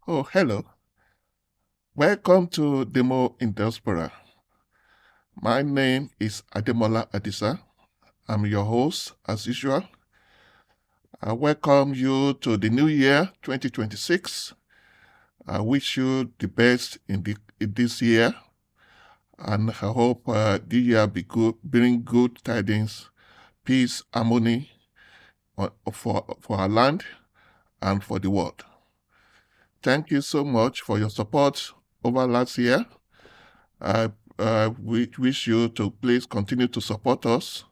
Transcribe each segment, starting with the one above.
Oh, hello. Welcome to Demo in Diaspora. My name is Ademola Adisa. I'm your host, as usual. I welcome you to the new year, 2026. I wish you the best in this year, and I hope the year bring good tidings, peace, harmony for our land and for the world. Thank you so much for your support over last year. We wish you to please continue to support us.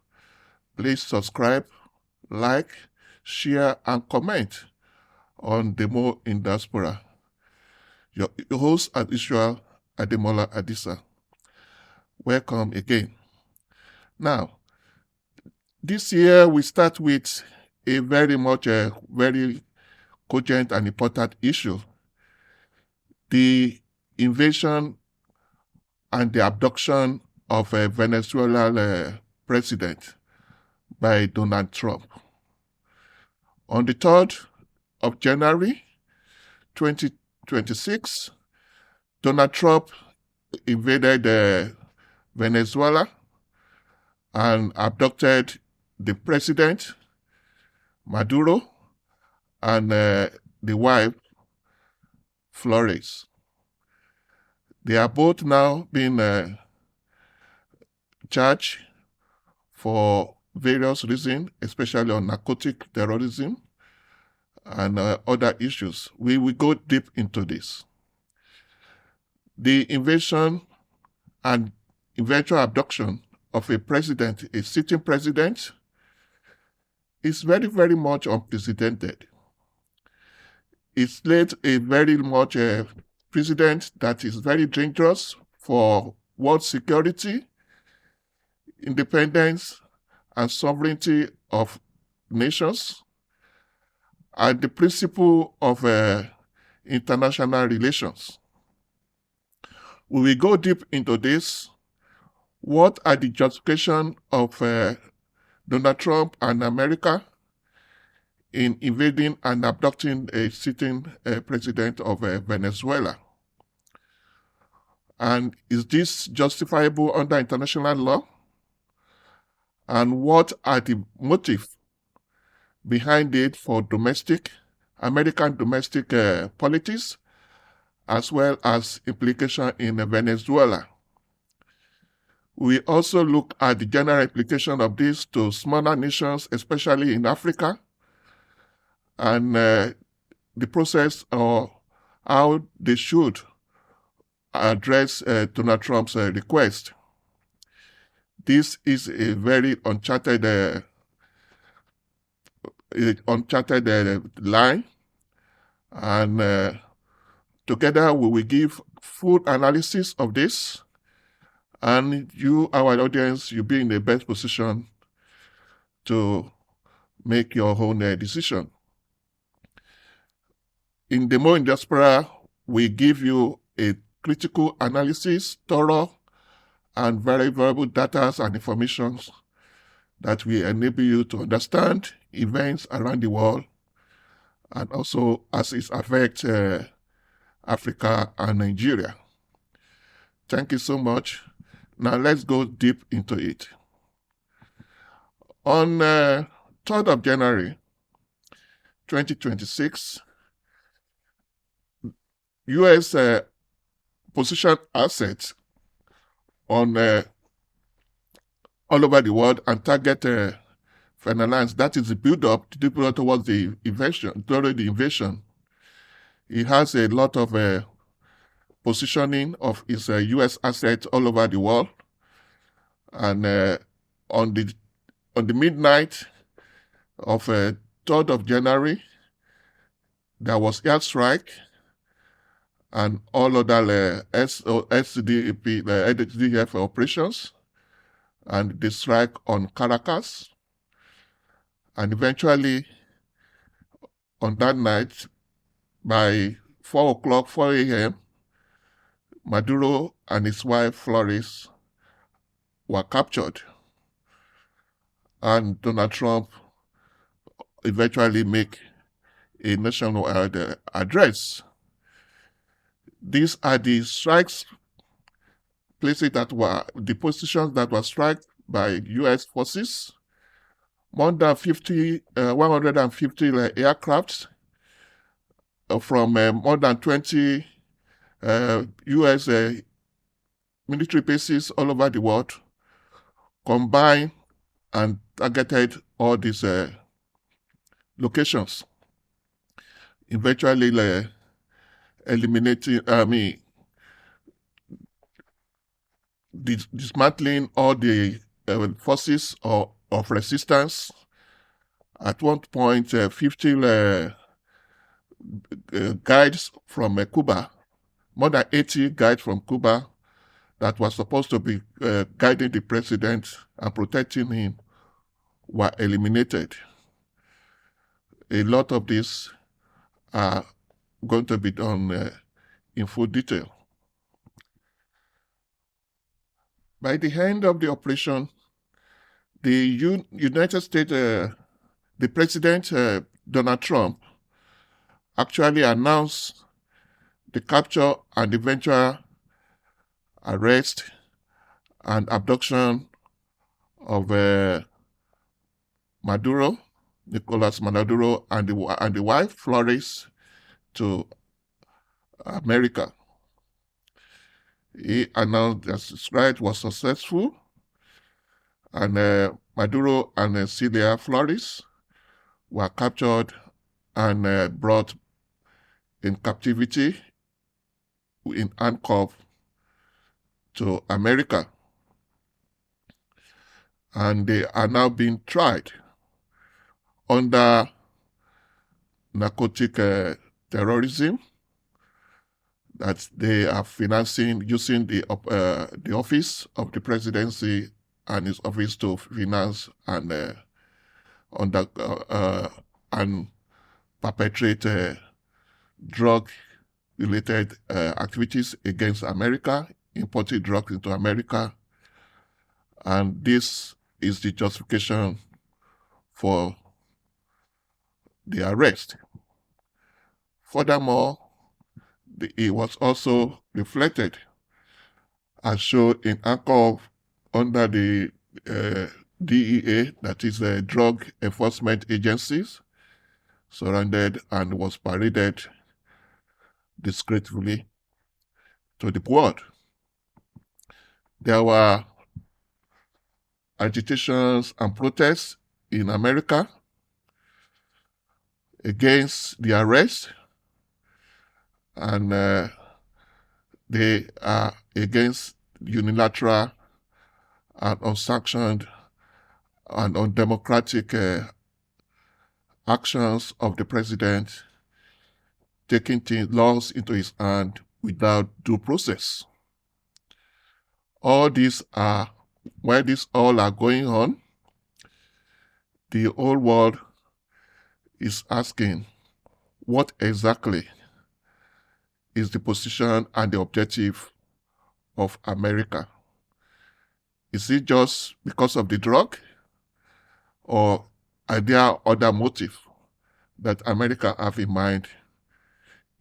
Please subscribe, like, share, and comment on Demo in Diaspora. Your host, as usual, Ademola Adisa. Welcome again. Now, this year we start with a very cogent and important issue: the invasion and the abduction of a Venezuela president by Donald Trump. On the 3rd of January 2026, Donald Trump invaded Venezuela and abducted the president, Maduro, and the wife, Flores. They are both now being charged for various reasons, especially on narco-terrorism and other issues. We will go deep into this. The invasion and eventual abduction of a president, a sitting president, is very much unprecedented. It laid a very much precedent that is very dangerous for world security, independence, and sovereignty of nations, and the principle of international relations. We will go deep into this. What are the justifications of Donald Trump and America in invading and abducting a sitting president of Venezuela? And is this justifiable under international law? And what are the motives behind it for American domestic politics, as well as implication in Venezuela? We also look at the general implication of this to smaller nations, especially in Africa, and the process or how they should address Donald Trump's request. This is a very uncharted line, and together we will give full analysis of this, and you, our audience, you'll be in the best position to make your own decision. In Demo in Diaspora, we give you a critical analysis, thorough, and very valuable data and information that will enable you to understand events around the world, and also as it affects Africa and Nigeria. Thank you so much. Now let's go deep into it. On 3rd of January 2026, U.S. positioned assets on all over the world and target finance. That is the build-up towards the invasion. During the invasion, it has a lot of positioning of its U.S. assets all over the world. And on the midnight of 3rd of January, there was airstrike and all other SDF operations, and the strike on Caracas. And eventually, on that night, by 4 a.m., Maduro and his wife Flores were captured. And Donald Trump eventually make a national address These are the strikes, places that were, the positions that were struck by U.S. forces. More than 150 aircrafts from more than 20 U.S. military bases all over the world combined and targeted all these locations, eventually eliminating, dismantling all the forces of resistance. At one point, 50 guides from Cuba, more than 80 guides from Cuba that were supposed to be guiding the president and protecting him were eliminated. A lot of these are going to be done in full detail. By the end of the operation, the United States, the President, Donald Trump, actually announced the capture and eventual arrest and abduction of Maduro, Nicolas Maduro, and the wife, Flores, to America. He announced that his ride was successful, and Maduro and Celia Flores were captured and brought in captivity in handcuffs to America. And they are now being tried under narco-terrorism that they are financing using the office of the presidency and his office to finance and and perpetrate drug-related activities against America, importing drugs into America, and this is the justification for the arrest. Furthermore, it was also reflected and shown in handcuffs under the DEA, that is Drug Enforcement Agencies, surrounded and was paraded discreetly to the world. There were agitations and protests in America against the arrest, and they are against unilateral and unsanctioned and undemocratic actions of the president, taking laws into his hand without due process. All these are, while these all are going on, the whole world is asking what exactly is the position and the objective of America. Is it just because of the drug, or are there other motives that America have in mind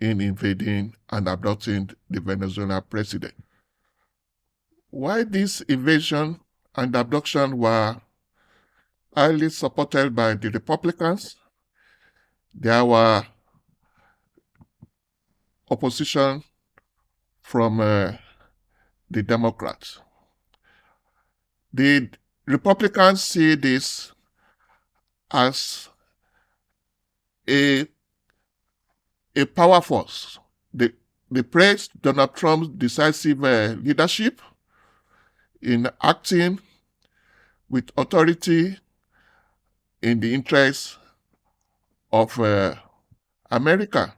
in invading and abducting the Venezuela president? While this invasion and abduction were highly supported by the Republicans, there were opposition from the Democrats. The Republicans see this as a power force. They praised Donald Trump's decisive leadership in acting with authority in the interests of America.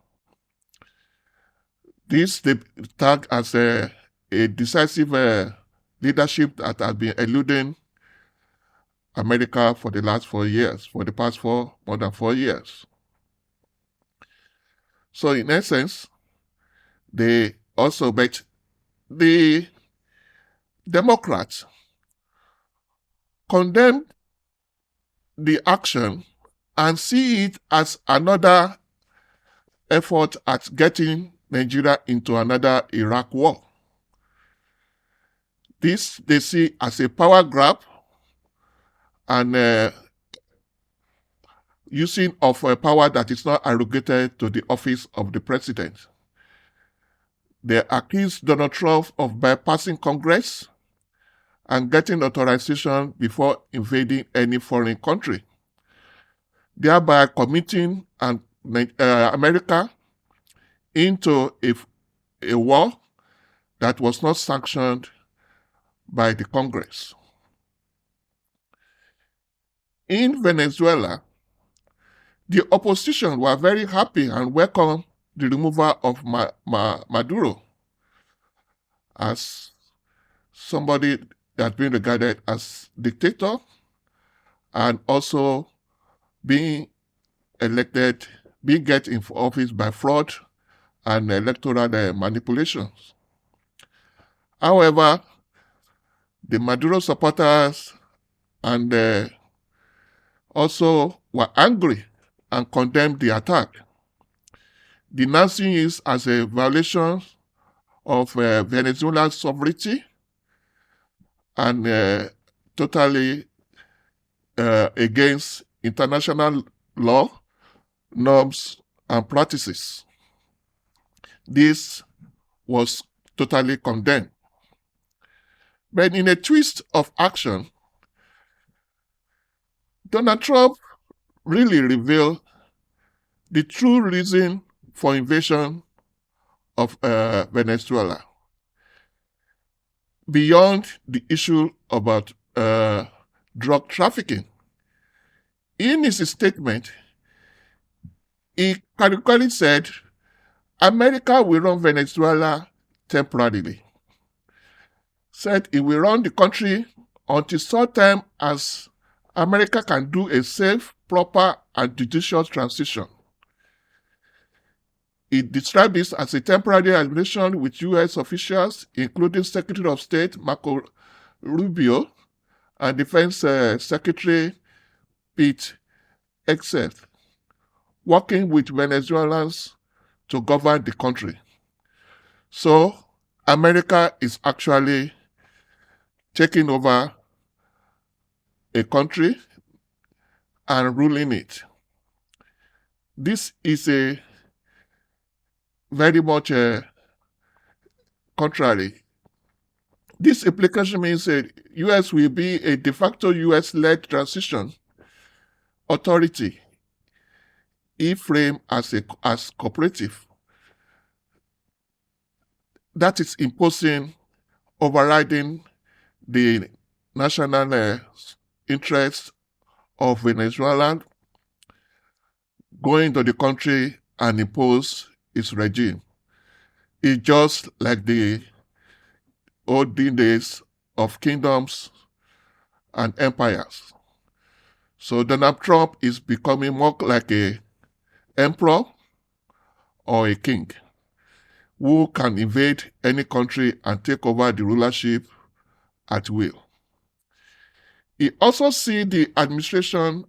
This they tag as a decisive leadership that has been eluding America for the last 4 years, for the past more than 4 years. So in essence, they also bet the Democrats condemned the action and see it as another effort at getting Nigeria into another Iraq war. This they see as a power grab and using of a power that is not arrogated to the office of the president. They accused Donald Trump of bypassing Congress and getting authorization before invading any foreign country, thereby committing America into a war that was not sanctioned by the Congress. In Venezuela, the opposition were very happy and welcomed the removal of Maduro as somebody that been regarded as dictator and also being get in office by fraud and electoral manipulations. However, the Maduro supporters and also were angry and condemned the attack, denouncing it as a violation of Venezuela's sovereignty and totally against international law, norms, and practices. This was totally condemned. But in a twist of action, Donald Trump really revealed the true reason for invasion of Venezuela, beyond the issue about drug trafficking. In his statement, he categorically said, America will run Venezuela temporarily. Said it will run the country until such time as America can do a safe, proper, and judicious transition. He described this as a temporary administration with U.S. officials, including Secretary of State Marco Rubio and Defense Secretary Pete Hegseth, working with Venezuelans to govern the country. So, America is actually taking over a country and ruling it. This is a very much contrary. This implication means that U.S. will be a de facto U.S.-led transition authority if framed as cooperative. That is imposing, overriding the national interests of Venezuela, going to the country and impose its regime. It's just like the olden days of kingdoms and empires. So Donald Trump is becoming more like an emperor or a king who can invade any country and take over the rulership at will. He also sees the administration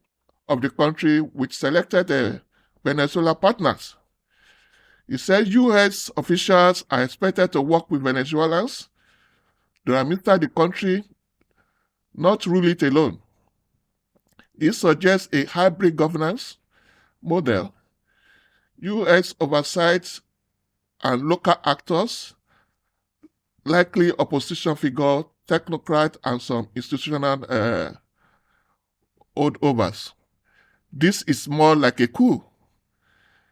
of the country which selected Venezuela partners. He said U.S. officials are expected to work with Venezuelans to administer the country, not rule it alone. This suggests a hybrid governance model. U.S. oversight and local actors, likely opposition figure, technocrat, and some institutional holdovers. This is more like a coup.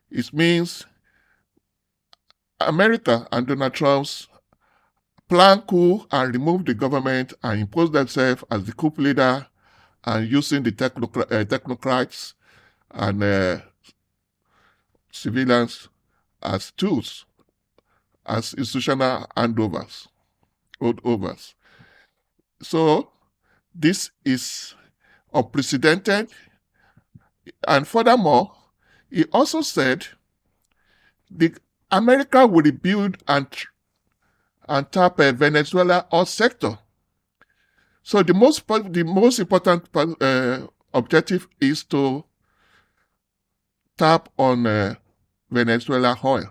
It means America and Donald Trump's plan coup and remove the government and impose themselves as the coup leader and using the technocrats and civilians as tools, as institutional holdovers. So this is unprecedented. And furthermore, he also said America will rebuild and tap Venezuela oil sector. So the most important objective is to tap on Venezuela oil.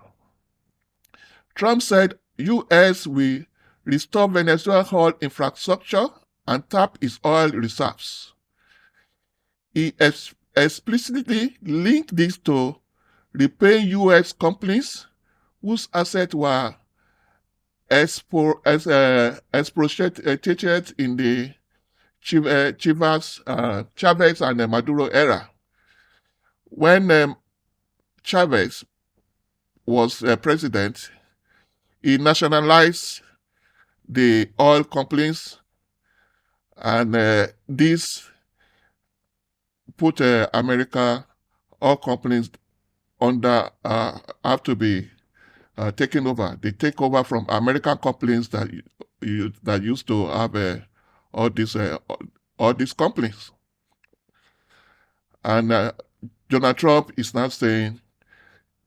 Trump said U.S. will restore Venezuela's oil infrastructure and tap its oil reserves. He explicitly linked this to repaying U.S. companies whose assets were expropriated in the Chavez and the Maduro era. When Chavez was president, he nationalized the oil companies, and this put America oil companies under have to be taken over. They take over from American companies that used to have all these companies. And Donald Trump is now saying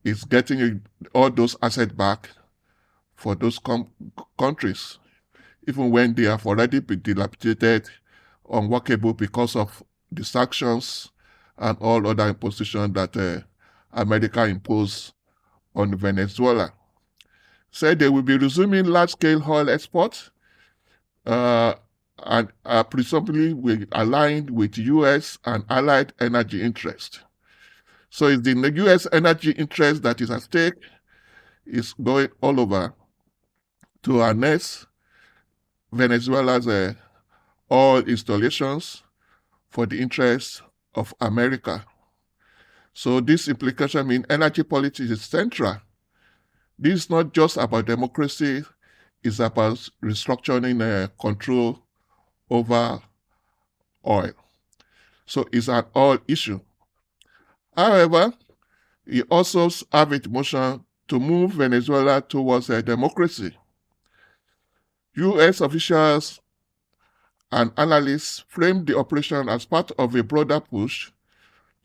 he's getting all those assets back for those countries, even when they have already been dilapidated, unworkable because of the sanctions and all other impositions that America imposed on Venezuela. Said they will be resuming large-scale oil exports and presumably aligned with U.S. and allied energy interests. So it's the U.S. energy interest that is at stake, is going all over to harness Venezuela's oil installations for the interests of America. So this implication means energy politics is central. This is not just about democracy, it's about restructuring control over oil. So it's an oil issue. However, he also have it in motion to move Venezuela towards a democracy. U.S. officials and analysts framed the operation as part of a broader push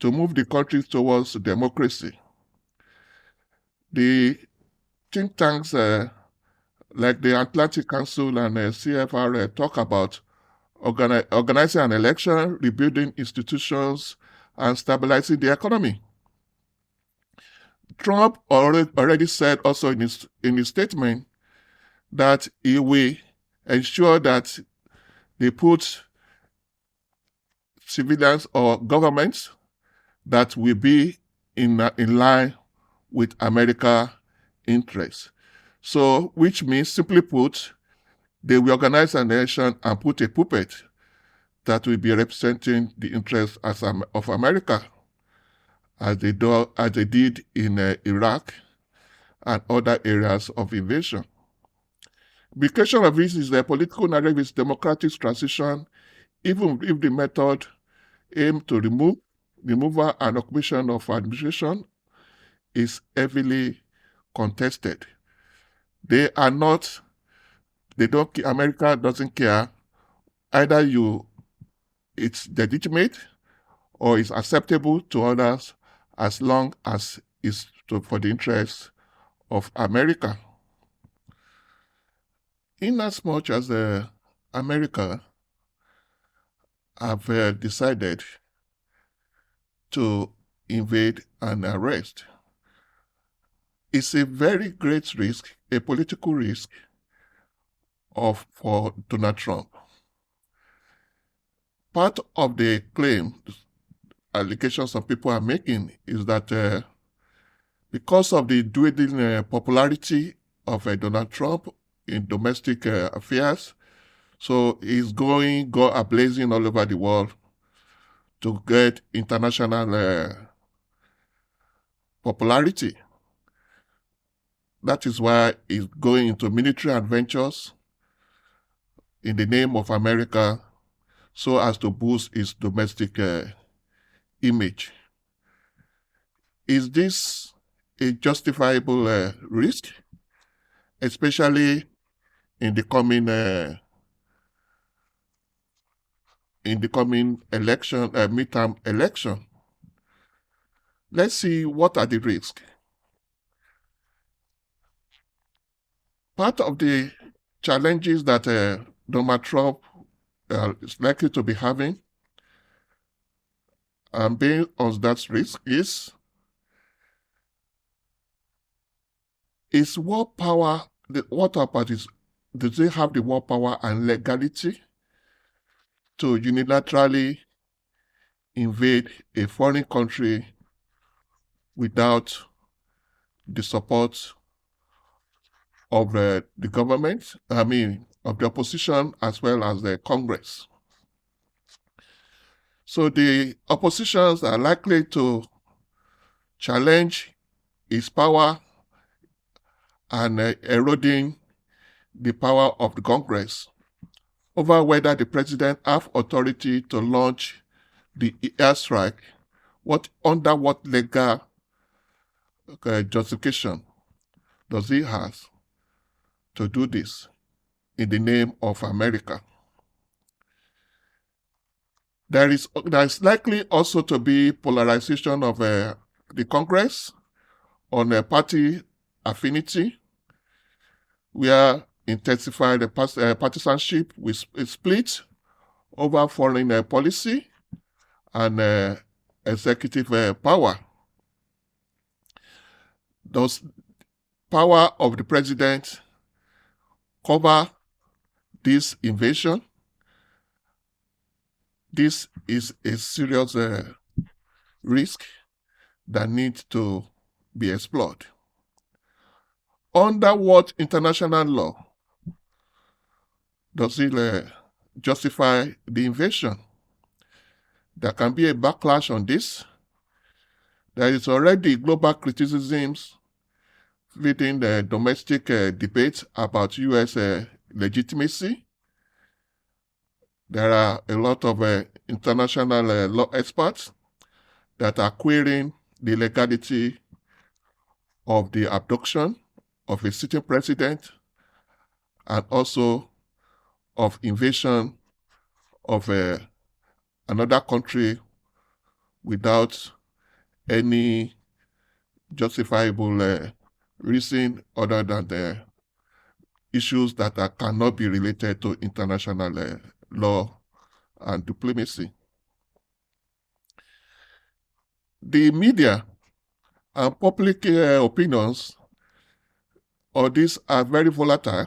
to move the country towards democracy. The think tanks like the Atlantic Council and CFR talk about organizing an election, rebuilding institutions, and stabilizing the economy. Trump already said also in his statement that he will ensure that they put civilians or governments that will be in line with America's interests. So, which means, simply put, they will organize an election and put a puppet that will be representing the interests of America, as they did in Iraq and other areas of invasion. The question of this is the political narrative is democratic transition, even if the method aimed to removal and occupation of administration is heavily contested. America doesn't care. Either it's legitimate or it's acceptable to others as long as it's for the interests of America. Inasmuch as America have decided to invade and arrest, it's a very great risk, a political risk for Donald Trump. Part of the allegations some people are making is that because of the dwindling popularity of Donald Trump in domestic affairs, so he's go ablazing all over the world to get international popularity. That is why he's going into military adventures in the name of America so as to boost its domestic image. Is this a justifiable risk, especially in the coming election, midterm election? Let's see what are the risks. Part of the challenges that Donald Trump is likely to be having and being on that risk is Is war power, what about is, do they have the war power and legality to unilaterally invade a foreign country without the support of the government, of the opposition as well as the Congress? So the oppositions are likely to challenge his power and eroding the power of the Congress over whether the president have authority to launch the airstrike, under what legal justification does he have to do this in the name of America? There is likely also to be polarization of the Congress on party affinity, where intensified partisanship is split over foreign policy and executive power. Does power of the president cover this invasion? This is a serious risk that needs to be explored. Under what international law does it justify the invasion? There can be a backlash on this. There is already global criticisms within the domestic debate about U.S. legitimacy. There are a lot of international law experts that are querying the legality of the abduction of a sitting president and also of invasion of another country without any justifiable reason other than the issues that cannot be related to international law and diplomacy. The media and public opinions of this are very volatile,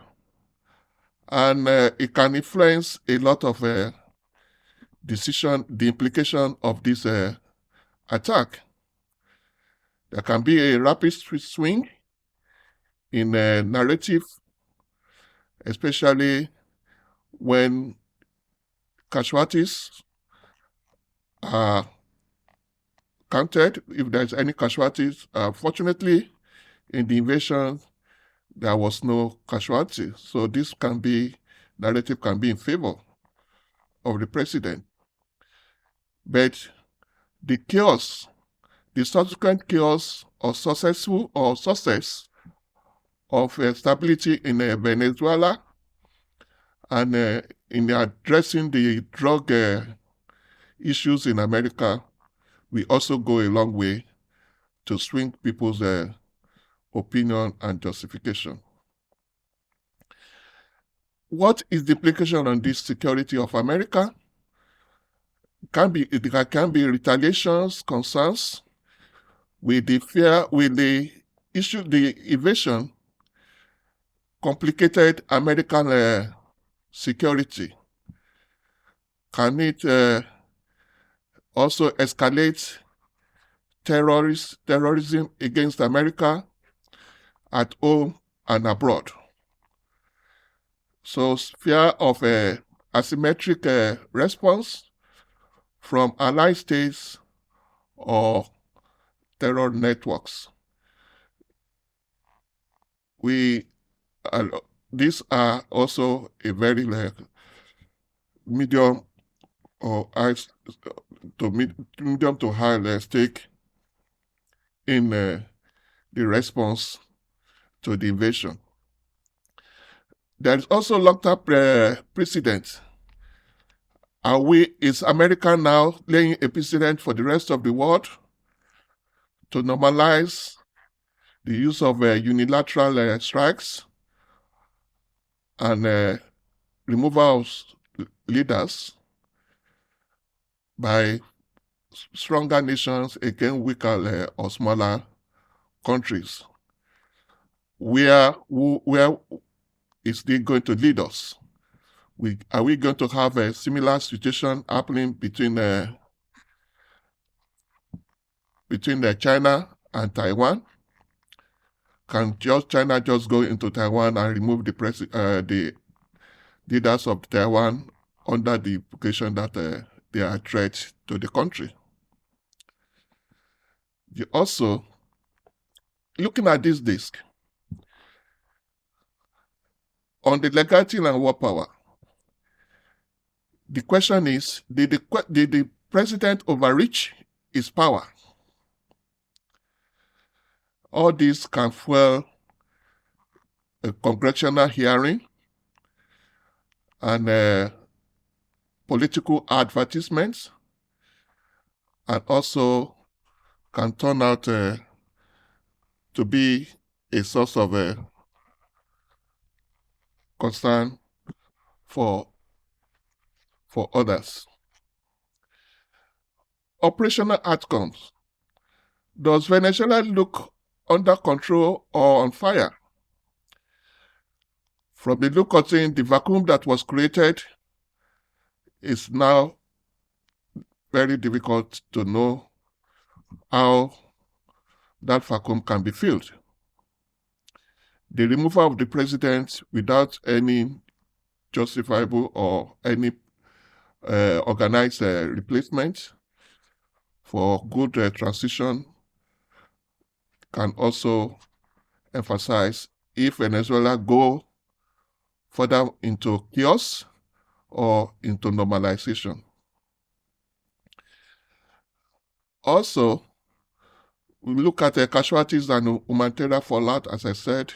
and it can influence a lot of the implication of this attack. There can be a rapid swing in narrative, especially when casualties are counted, if there's any casualties. Fortunately, in the invasion, there was no casualty. So this narrative can be in favor of the president. But the chaos, the subsequent chaos or success of stability in Venezuela and in addressing the drug issues in America, we also go a long way to swing people's opinion and justification. What is the implication on this security of America? There can be retaliations, concerns with the invasion complicated American security. Can it also escalate terrorism against America at home and abroad? So fear of asymmetric response from allied states or terror networks. These are also a very medium to high stake in the response to the invasion. There is also long-term precedent. Is America now laying a precedent for the rest of the world to normalize the use of unilateral strikes and removal of leaders by stronger nations against weaker or smaller countries? where is it going to lead us? Are we going to have a similar situation happening between China and Taiwan? Can China just go into Taiwan and remove the leaders of Taiwan under the implication that they are a threat to the country? Also, looking at this disc, on the legality and war power, the question is, did the president overreach his power? All this can fuel a congressional hearing and political advertisements, and also can turn out to be a source of concern for others. Operational outcomes. Does Venezuela look under control or on fire? From the look of things, the vacuum that was created is now very difficult to know how that vacuum can be filled. The removal of the president without any justifiable or any organized replacement for good transition can also emphasize if Venezuela go further into chaos or into normalization. Also, we look at the casualties and humanitarian fallout, as I said,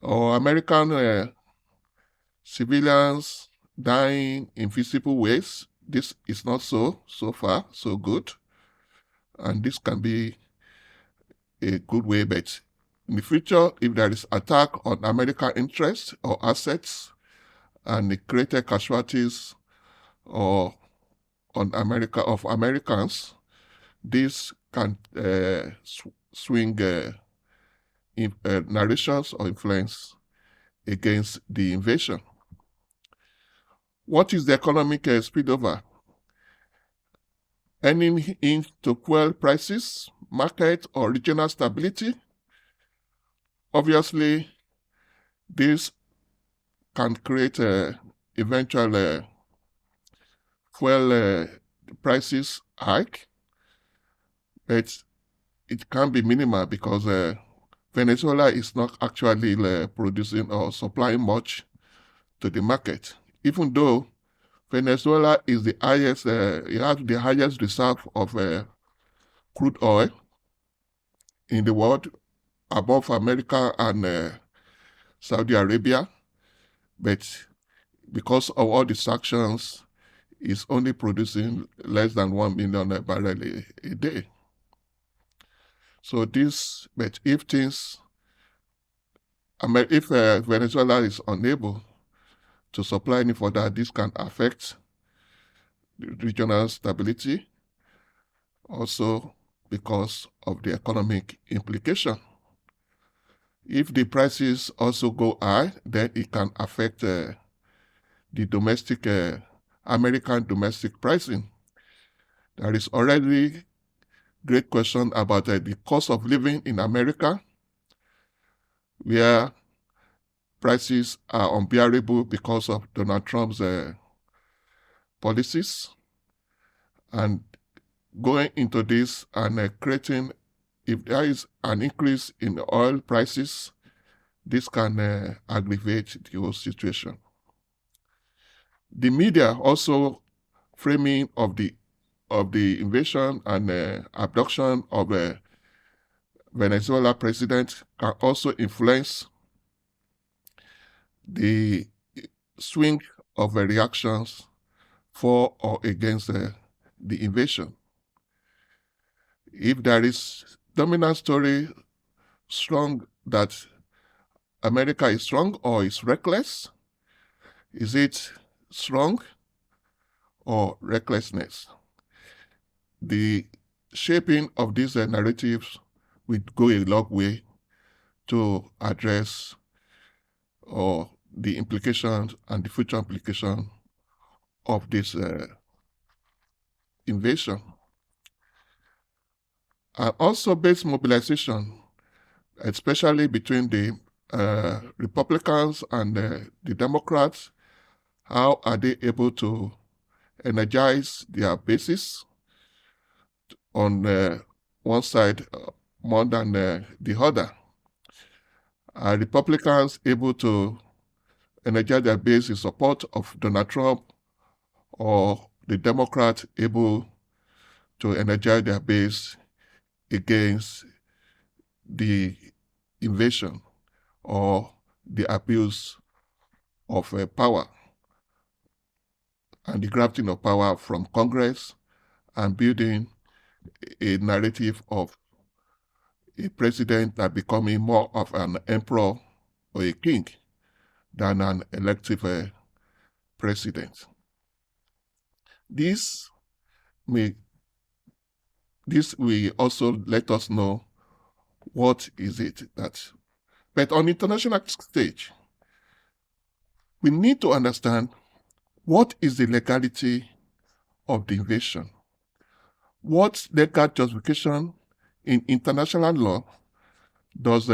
or American civilians dying in visible ways. This is not so far, so good. And this can be a good way, but in the future, if there is attack on American interests or assets and the created casualties or on Americans, this can swing narrations or influence against the invasion. What is the economic spillover? Any hint to fuel prices, market, or regional stability? Obviously, this can create eventual fuel prices hike, but it can be minimal because Venezuela is not actually producing or supplying much to the market. Even though Venezuela is the highest, it has the highest reserve of crude oil in the world, above America and Saudi Arabia, but because of all the sanctions, it's only producing less than 1 million barrels a day. So but if Venezuela is unable to supply any further, this can affect the regional stability, also because of the economic implication. If the prices also go high, then it can affect the domestic, American domestic pricing. There is already great question about the cost of living in America, where prices are unbearable because of Donald Trump's policies. And going into this and creating, if there is an increase in oil prices, this can aggravate the whole situation. The media also framing of the invasion and abduction of Venezuela president can also influence the swing of reactions for or against the invasion. If there is dominant story strong that America is strong or is reckless, is it strong or recklessness? The shaping of these narratives will go a long way to address or the implications and the future implications of this invasion. And also base mobilization, especially between the Republicans and the Democrats. How are they able to energize their bases on one side more than the other? Are Republicans able to energize their base in support of Donald Trump, or the Democrats able to energize their base against the invasion or the abuse of power and the grasping of power from Congress, and building a narrative of a president that becoming more of an emperor or a king than an elective president. This will also let us know what is it that, but on international stage, we need to understand what is the legality of the invasion. What legal justification in international law does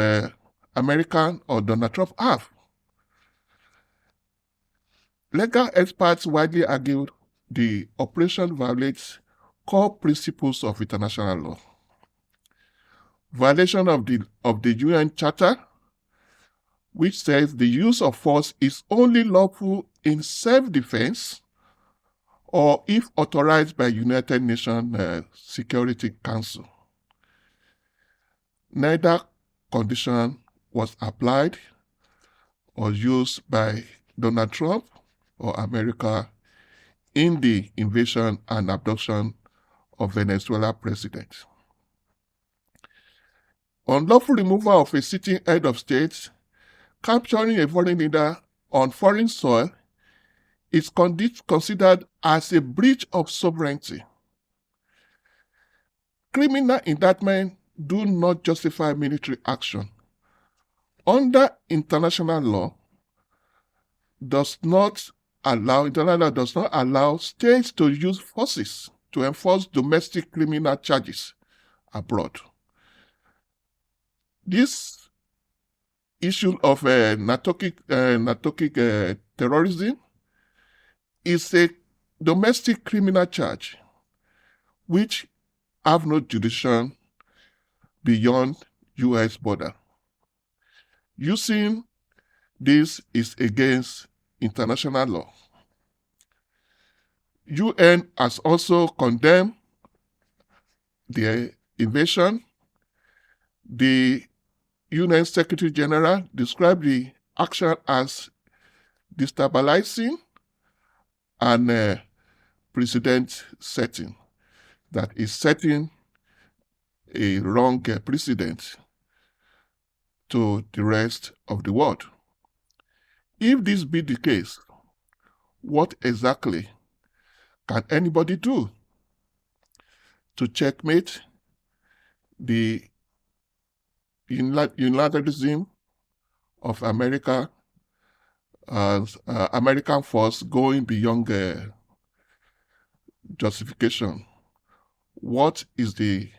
American or Donald Trump have? Legal experts widely argue the operation violates core principles of international law. Violation of the UN Charter, which says the use of force is only lawful in self-defense or if authorized by United Nations Security Council. Neither condition was applied or used by Donald Trump or America in the invasion and abduction of Venezuela President. Unlawful removal of a sitting head of state, capturing a foreign leader on foreign soil, is considered as a breach of sovereignty. Criminal indictment do not justify military action. Under international law, international law does not allow states to use forces to enforce domestic criminal charges abroad. This issue of narcotic terrorism is a domestic criminal charge which have no jurisdiction beyond U.S. border. Using this is against international law. UN has also condemned the invasion. The UN Secretary General described the action as destabilizing and precedent setting, that is setting a wrong precedent to the rest of the world. If this be the case, what exactly can anybody do to checkmate the unilateralism of America as American force going beyond justification? What is the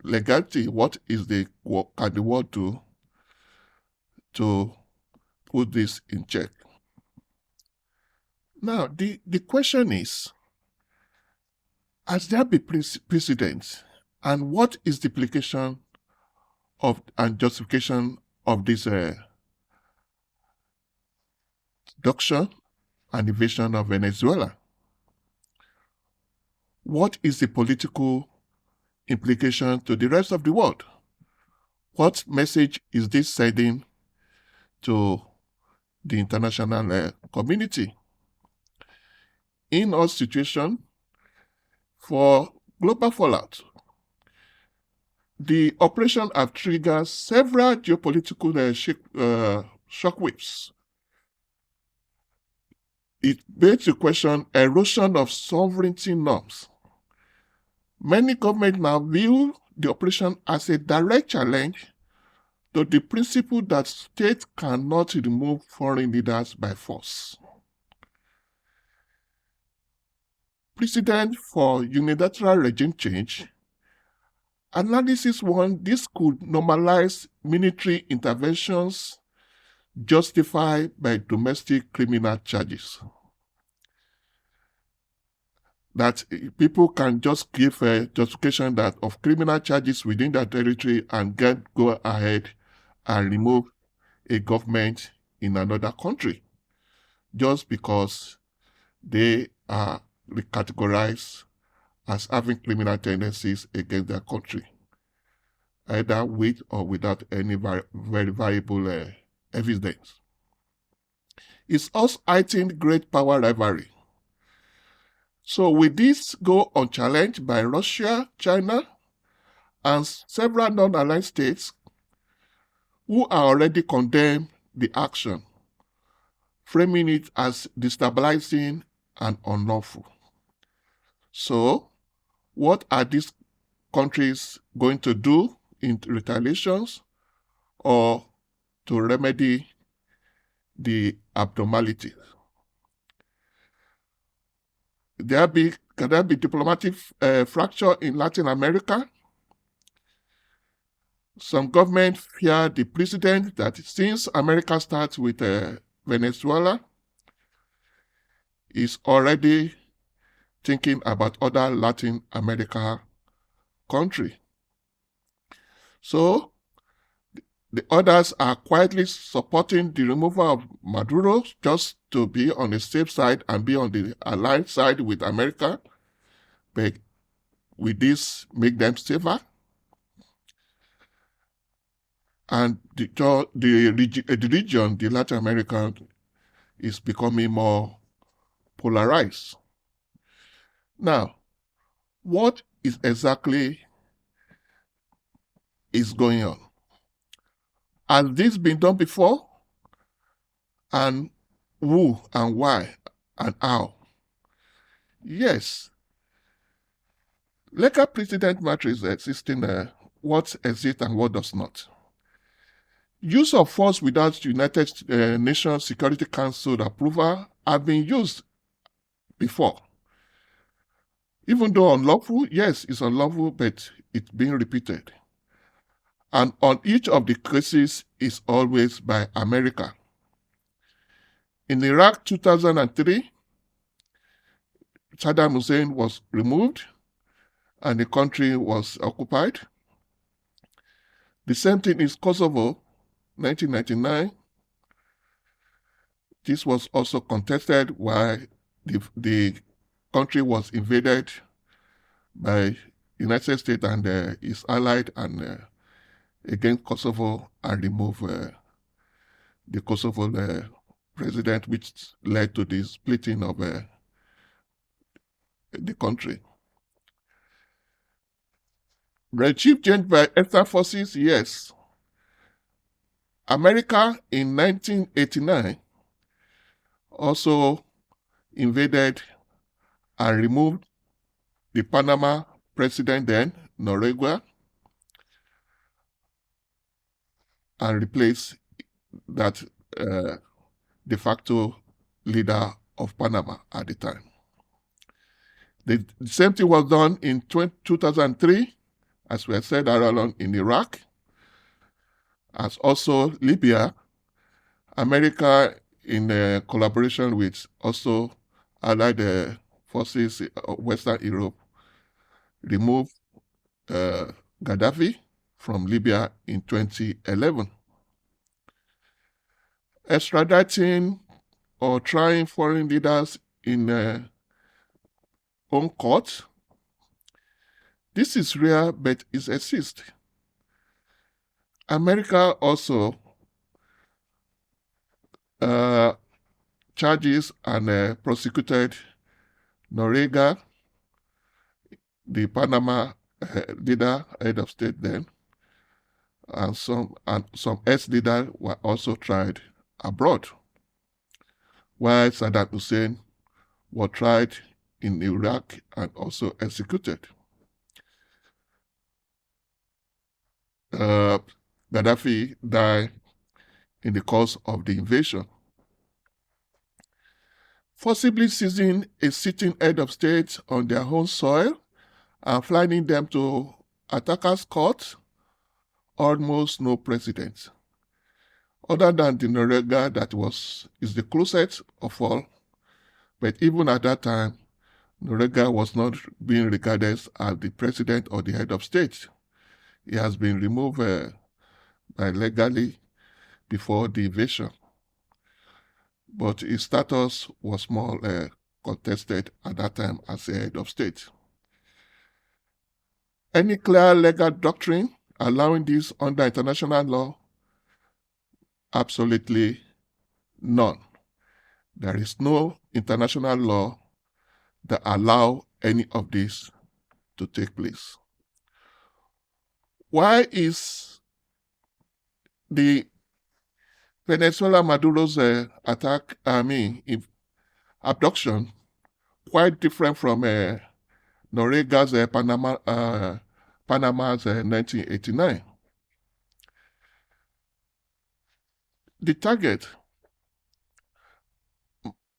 legality? What can the world do to put this in check? Now, the question is, has there been precedent, and what is the implication of and justification of this abduction and invasion of Venezuela? What is the political implication to the rest of the world? What message is this sending to the international community? In our situation, for global fallout, the operation have triggered several geopolitical shockwaves. It begs the question, erosion of sovereignty norms. Many governments now view the operation as a direct challenge to the principle that states cannot remove foreign leaders by force. Precedent for unilateral regime change. Analysis 1, this could normalize military interventions justified by domestic criminal charges. That people can just give a justification that of criminal charges within their territory and go ahead and remove a government in another country just because they are categorized as having criminal tendencies against their country, either with or without any verifiable evidence. It's also heightened great power rivalry. So will this go unchallenged by Russia, China, and several non-aligned states who are already condemned the action, framing it as destabilizing and unlawful? So, what are these countries going to do in retaliations or to remedy the abnormalities? Can there be diplomatic fracture in Latin America? Some governments fear the precedent that since America starts with Venezuela, is already thinking about other Latin America countries. So the others are quietly supporting the removal of Maduro just to be on the safe side and be on the allied side with America. But will this make them safer? And the region, the Latin America, is becoming more polarized. Now, what is exactly is going on? Has this been done before? And who and why and how? Yes. Legal precedent matters existing what exists and what does not. Use of force without United Nations Security Council approval have been used before. Even though unlawful, yes, it's unlawful, but it's being repeated. And on each of the cases is always by America. In Iraq 2003, Saddam Hussein was removed and the country was occupied. The same thing is Kosovo, 1999. This was also contested while the country was invaded by United States and its allied and against Kosovo and remove the Kosovo president, which led to the splitting of the country. Regime change by external forces, yes. America in 1989 also invaded and removed the Panama president then, Noriega, and replaced that de facto leader of Panama at the time. The same thing was done in 2003, as we said earlier on, in Iraq, as also Libya. America, in collaboration with also allied forces of Western Europe, removed Gaddafi from Libya in 2011. Extraditing or trying foreign leaders in own court. This is rare, but it exists. America also charges and prosecuted Noriega, the Panama leader, head of state then, and some ex-leaders were also tried abroad, while Saddam Hussein was tried in Iraq and also executed. Gaddafi died in the course of the invasion. Forcibly seizing a sitting head of state on their own soil and flying them to attackers' court, almost no precedent. Other than the Noriega that is the closest of all, but even at that time, Noriega was not being regarded as the president or the head of state. He has been removed by legally before the invasion, but his status was more contested at that time as a head of state. Any clear legal doctrine allowing this under international law? Absolutely none. There is no international law that allow any of this to take place. Why is the Venezuela Maduro's abduction quite different from Noriega's Panama's 1989? The target,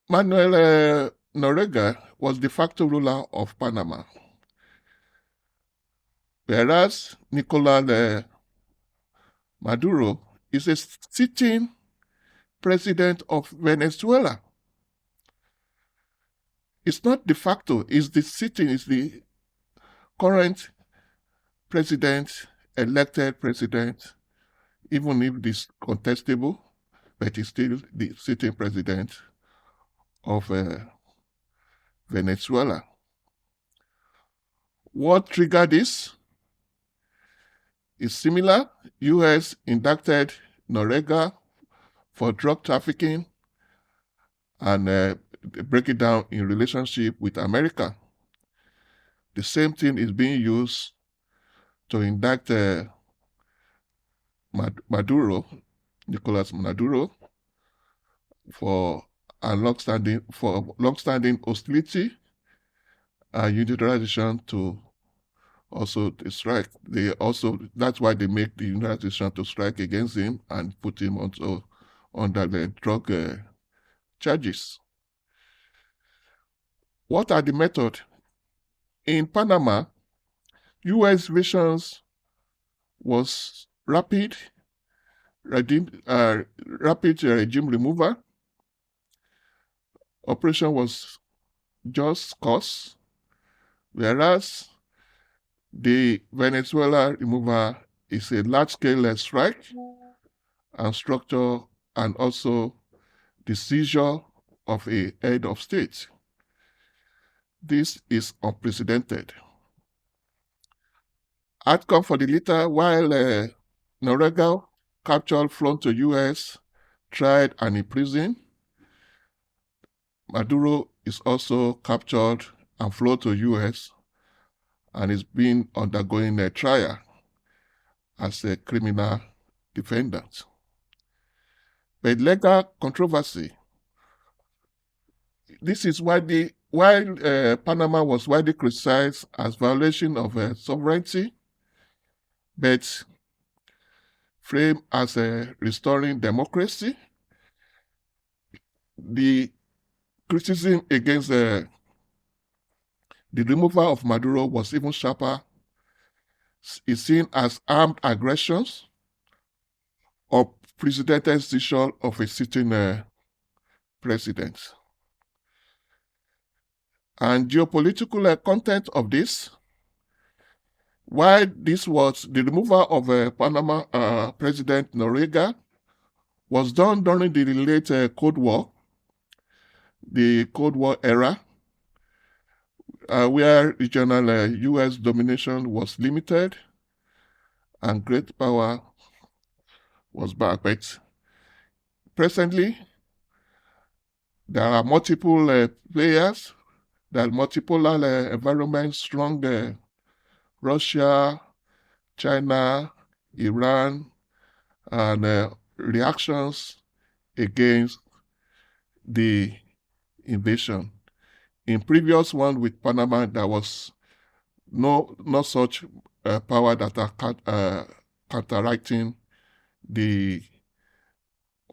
Manuel Noriega, was de facto ruler of Panama, whereas Nicolas Maduro is a sitting president of Venezuela. It's not de facto, it's the current president, elected president, even if this contestable, but he's still the sitting president of Venezuela. What triggered this is similar. U.S. indicted Noriega for drug trafficking and break it down in relationship with America. The same thing is being used to indict Nicolas Maduro, for long-standing hostility and unilateral to also strike. That's why they make the unilateral to strike against him and put him under the drug charges. What are the methods? In Panama, U.S. visions was rapid regime removal. Operation was just cause, whereas the Venezuela removal is a large-scale strike and structure, and also the seizure of a head of state. This is unprecedented. Outcome for the latter, while Noriega captured, flown to U.S., tried and imprisoned, Maduro is also captured and flown to U.S. and is being undergoing a trial as a criminal defendant. But legal controversy. This is while Panama was widely criticized as violation of sovereignty, but framed as restoring democracy, the criticism against the removal of Maduro was even sharper. It's seen as armed aggressions or precedented seizure of a sitting president. And geopolitical content of this, while this was the removal of Panama President Noriega, was done during the late Cold War, the Cold War era, where regional U.S. domination was limited and great power was back. But presently, there are multiple players, there are multiple environments, strong Russia, China, Iran, and reactions against the invasion. In previous one with Panama, there was no such power that are counteracting the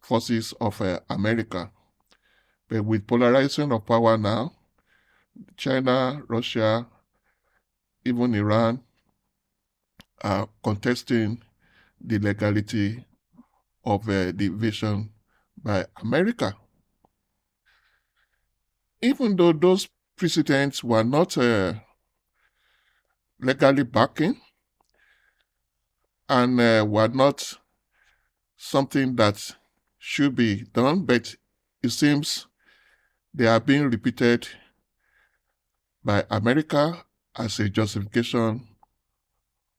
forces of America. But with polarization of power now, China, Russia, even Iran are contesting the legality of the invasion by America. Even though those precedents were not legally backing and were not something that should be done, but it seems they are being repeated by America as a justification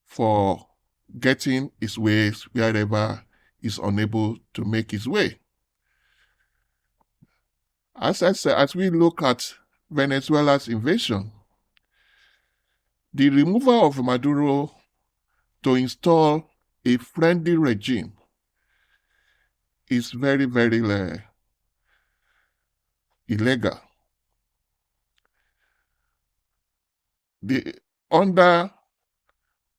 for getting its ways wherever it's unable to make its way. As I said, as we look at Venezuela's invasion, the removal of Maduro to install a friendly regime is very, very illegal. Under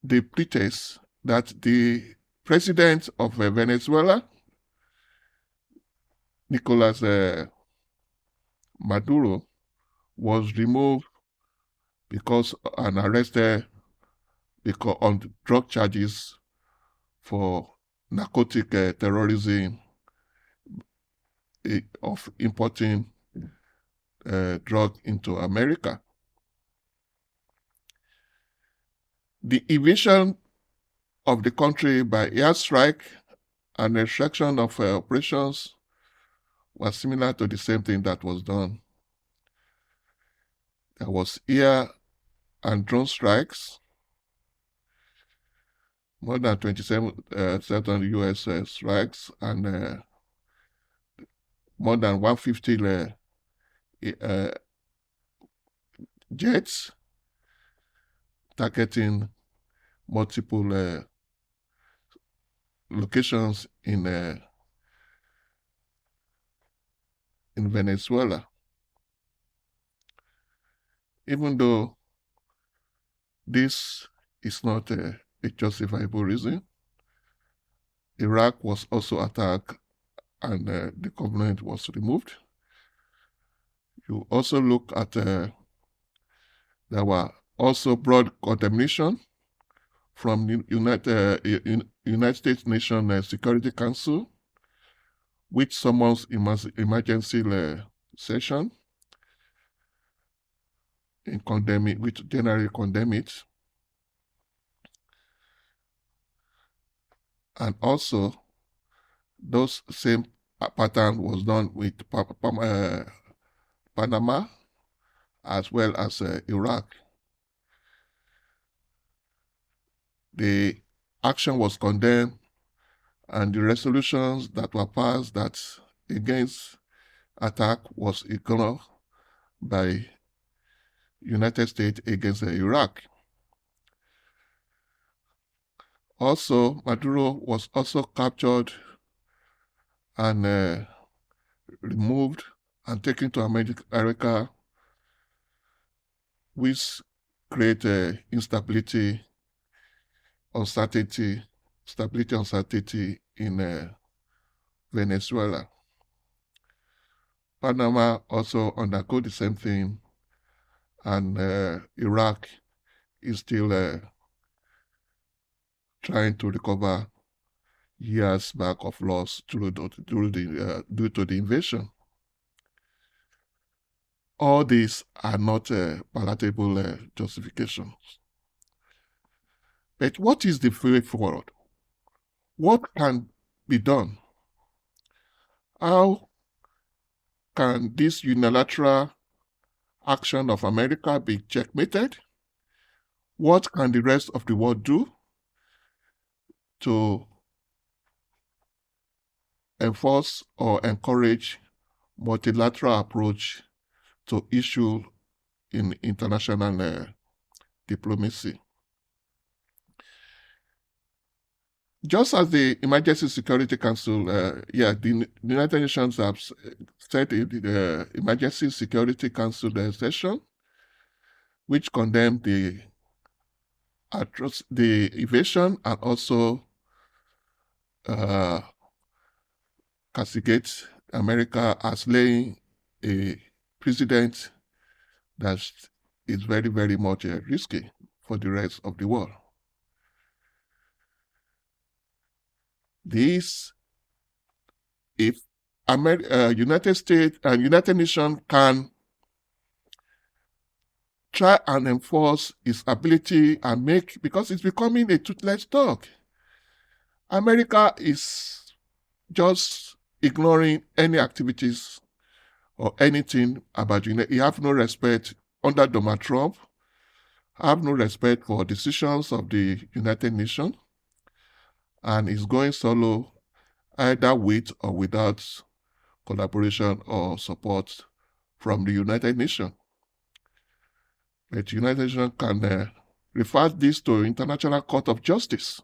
the pretext that the president of Venezuela, Nicolas Maduro, was removed because and arrested because on drug charges for narcotic terrorism of importing drug into America. The invasion of the country by airstrike and restriction of operations was similar to the same thing that was done. There was air and drone strikes, more than 27 U.S. strikes, and more than 150 jets targeting multiple locations in Venezuela. Even though this is not a justifiable reason, Iraq was also attacked and the government was removed. You also look at there were also broad condemnation from the United States Nation Security Council, which summons emergency session in condemning, which generally condemn it. And also, those same pattern was done with Panama as well as Iraq. The action was condemned, and the resolutions that were passed that against attack was ignored by United States against Iraq. Also, Maduro was also captured and removed and taken to America, which create instability, uncertainty in Venezuela. Panama also undergo the same thing, and Iraq is still trying to recover years back of loss due to the invasion. All these are not palatable justifications. But what is the way forward? What can be done? How can this unilateral action of America be checkmated? What can the rest of the world do to enforce or encourage multilateral approach to issue in international diplomacy? Just as the Emergency Security Council, the United Nations have set the Emergency Security Council session, which condemned the invasion and also uh, castigate America as laying a precedent that is very, very much risky for the rest of the world. This, if United States and United Nations can try and enforce its ability and make, because it's becoming a toothless dog. America is just ignoring any activities or anything about United. You have no respect under Donald Trump. Have no respect for decisions of the United Nations, and is going solo either with or without collaboration or support from the United Nations. But the United Nations can refer this to International Court of Justice,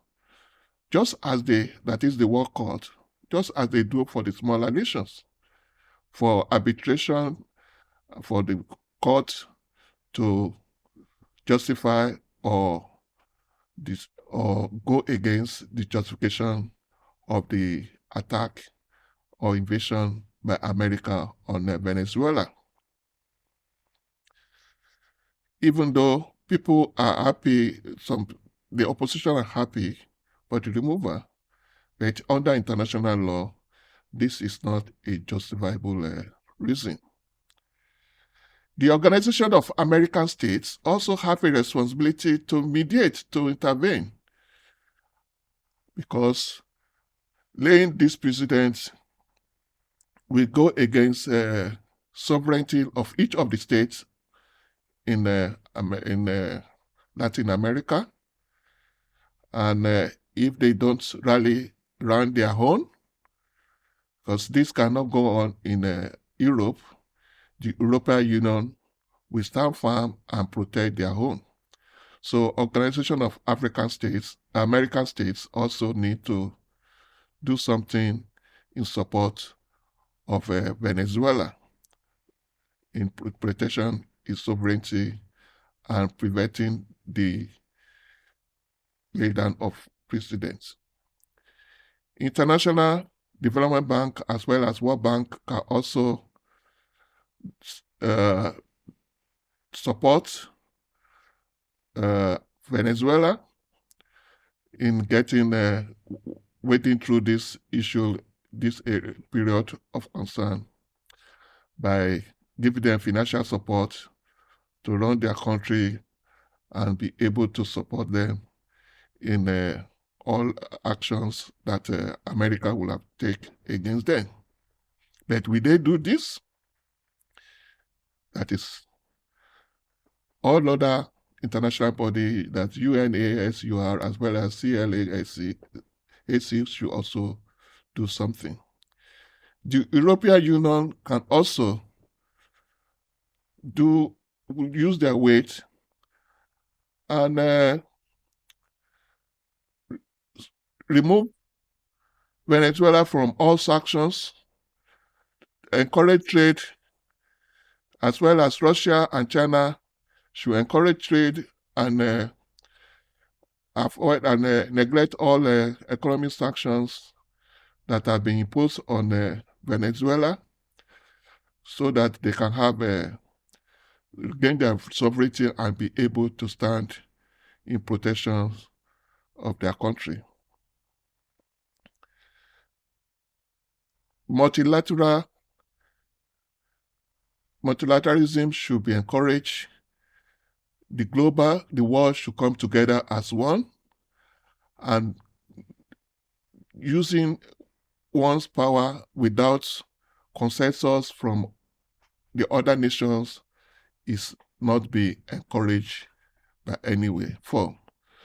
just as that is the World Court, just as they do for the smaller nations, for arbitration, for the court to justify or go against the justification of the attack or invasion by America on Venezuela. Even though people are happy, the opposition are happy for the removal, but under international law, this is not a justifiable reason. The Organization of American States also have a responsibility to mediate, to intervene, because laying this precedent will go against sovereignty of each of the states in Latin America, and if they don't rally around their own, because this cannot go on in Europe, the European Union will stand firm and protect their own. So Organization of African States, American States also need to do something in support of Venezuela in protection its sovereignty and preventing the lay down of precedents. International Development Bank as well as World Bank can also support Venezuela in wading through this issue, this period of concern, by giving them financial support to run their country and be able to support them in all actions that America will have to take against them. But will they do this? That is, all other international body, that UNASUR as well as CLAC, should also do something. The European Union can also use their weight and remove Venezuela from all sanctions, encourage trade, as well as Russia and China should encourage trade and avoid and neglect all economic sanctions that have been imposed on Venezuela, so that they can have gain their sovereignty and be able to stand in protection of their country. Multilateralism should be encouraged. The world should come together as one, and using one's power without consensus from the other nations is not be encouraged by any way form.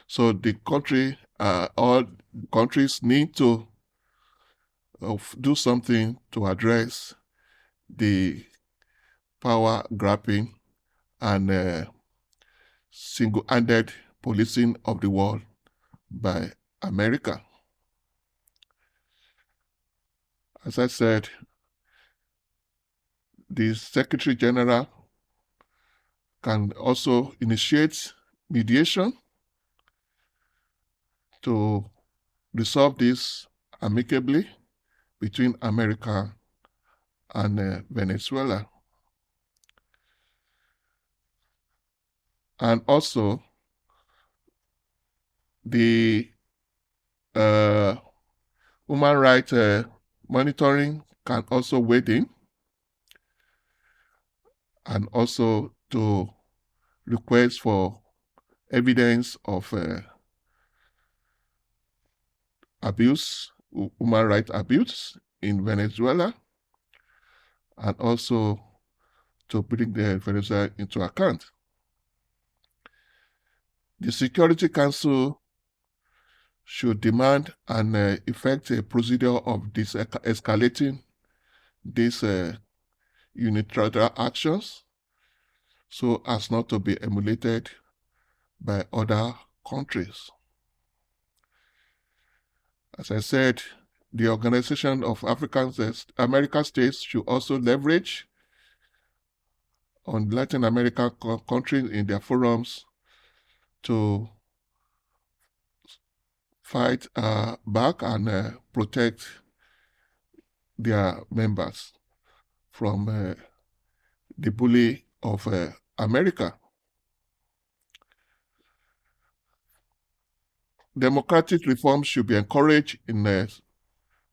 So all countries need to do something to address the power grabbing and single-handed policing of the world by America. As I said, the Secretary General can also initiate mediation to resolve this amicably between America and Venezuela. And also, the uh, human rights monitoring can also wade in, and also to request for evidence of abuse, human rights abuse in Venezuela, and also to bring the Venezuela into account. The Security Council should demand and effect a procedure of escalating these unilateral actions so as not to be emulated by other countries. As I said, the Organization of American States should also leverage on Latin American countries in their forums to fight back and protect their members from the bully of America. Democratic reforms should be encouraged in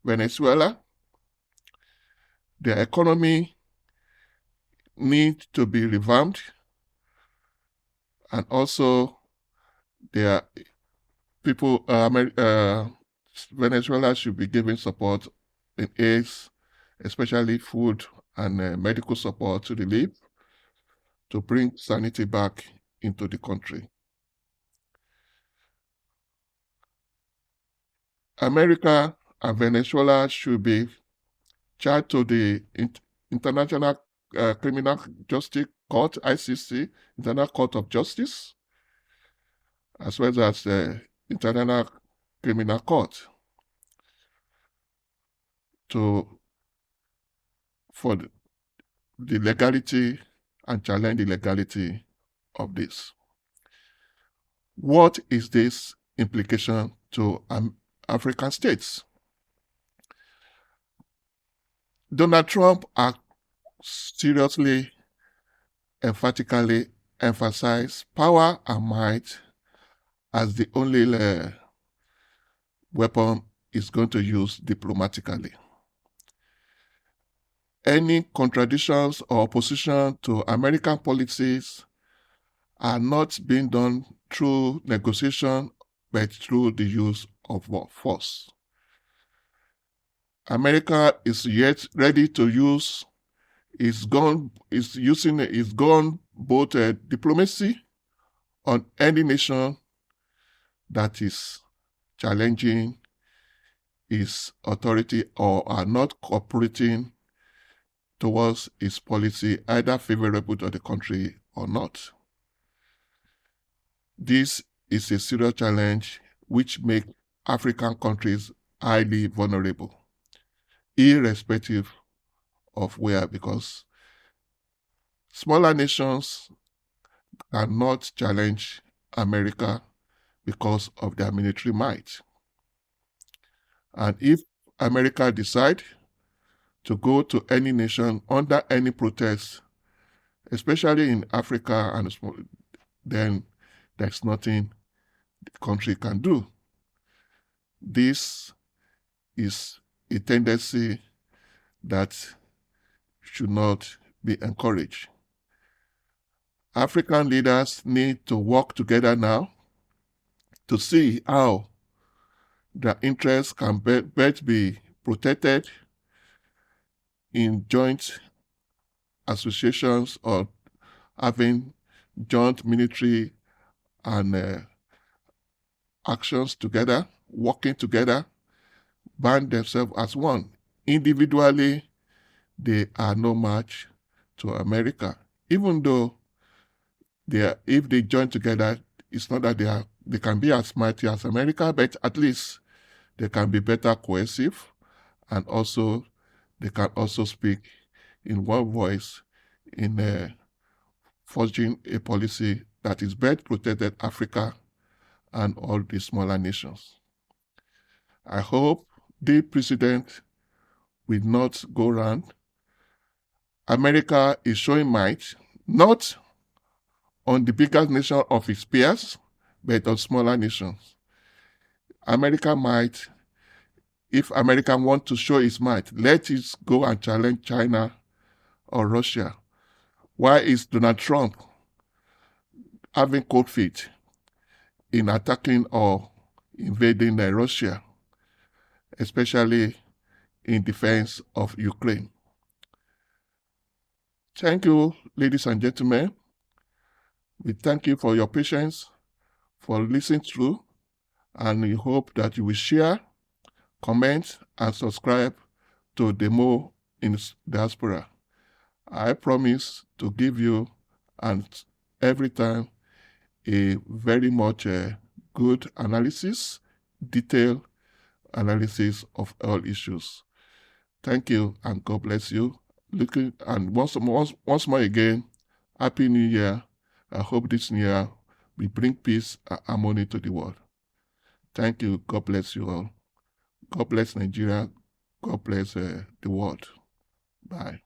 Venezuela. Their economy needs to be revamped, and also their people, Venezuela should be given support in aids, especially food and medical support to relief, to bring sanity back into the country. America and Venezuela should be charged to the International Criminal Justice Court, ICC, International Court of Justice, as well as the International Criminal Court, for the legality and challenge the legality of this. What is this implication to African states? Donald Trump has seriously, emphatically emphasized power and might as the only weapon he's going to use diplomatically. Any contradictions or opposition to American policies are not being done through negotiation, but through the use of force. America is yet ready to use using its gun both diplomacy on any nation that is challenging its authority or are not cooperating towards its policy, either favorable to the country or not. This is a serious challenge which makes African countries highly vulnerable, irrespective of where, because smaller nations cannot challenge America because of their military might. And if America decide to go to any nation under any protest, especially in Africa, then there's nothing the country can do. This is a tendency that should not be encouraged. African leaders need to work together now to see how their interests can best be protected in joint associations or having joint military and actions together, working together, band themselves as one. Individually, they are no match to America. Even though if they join together, it's not that they can be as mighty as America, but at least they can be better cohesive, and also they can also speak in one voice in forging a policy that is best protected Africa and all the smaller nations. I hope the precedent will not go round. America is showing might, not on the biggest nation of its peers, but on smaller nations. America might, if America wants to show its might, let it go and challenge China or Russia. Why is Donald Trump having cold feet in attacking or invading Russia, especially in defense of Ukraine? Thank you, ladies and gentlemen. We thank you for your patience, for listening through, and we hope that you will share, comment, and subscribe to Demo in Diaspora. I promise to give you, and every time, a very much good analysis, detailed analysis of all issues. Thank you, and God bless you. And once more again, Happy New Year. I hope this new year will bring peace and harmony to the world. Thank you. God bless you all. God bless Nigeria. God bless the world. Bye.